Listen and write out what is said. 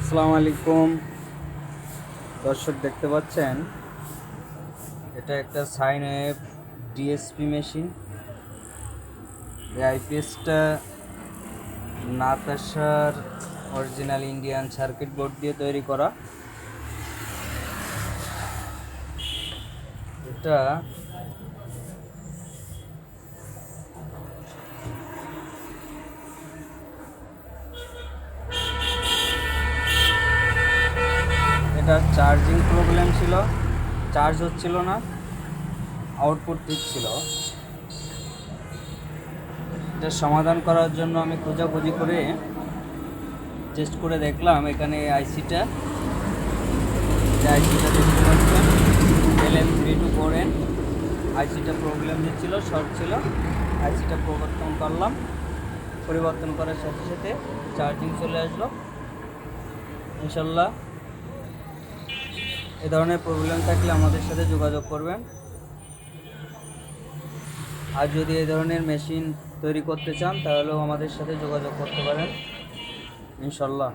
আসসালামু আলাইকুম দর্শক, দেখতে পাচ্ছেন এটা একটা সাইন ওয়েভ ডিএসপি মেশিন। এই আইপিএসটা নাতাশার অরিজিনাল ইন্ডিয়ান সার্কিট বোর্ড দিয়ে তৈরি করা। এটা চার্জিং প্রবলেম ছিল, চার্জ হচ্ছিল না, আউটপুট ঠিক ছিল। এটা সমাধান করার জন্য আমি খোঁজাখুঁজি করে টেস্ট করে দেখলাম। এখানে আইসিটা দেখতে পাচ্ছেন LM324N আইসিটা প্রবলেম দিচ্ছিল, শর্ট ছিল। আইসিটা পরিবর্তন করার সাথে সাথে চার্জিং চলে আসলো। ইনশাল্লাহ এ ধরনের প্রবলেম থাকলে আমাদের সাথে যোগাযোগ করবেন। আর যদি এই ধরনের মেশিন তৈরি করতে চান তাহলেও আমাদের সাথে যোগাযোগ করতে পারেন ইনশাল্লাহ।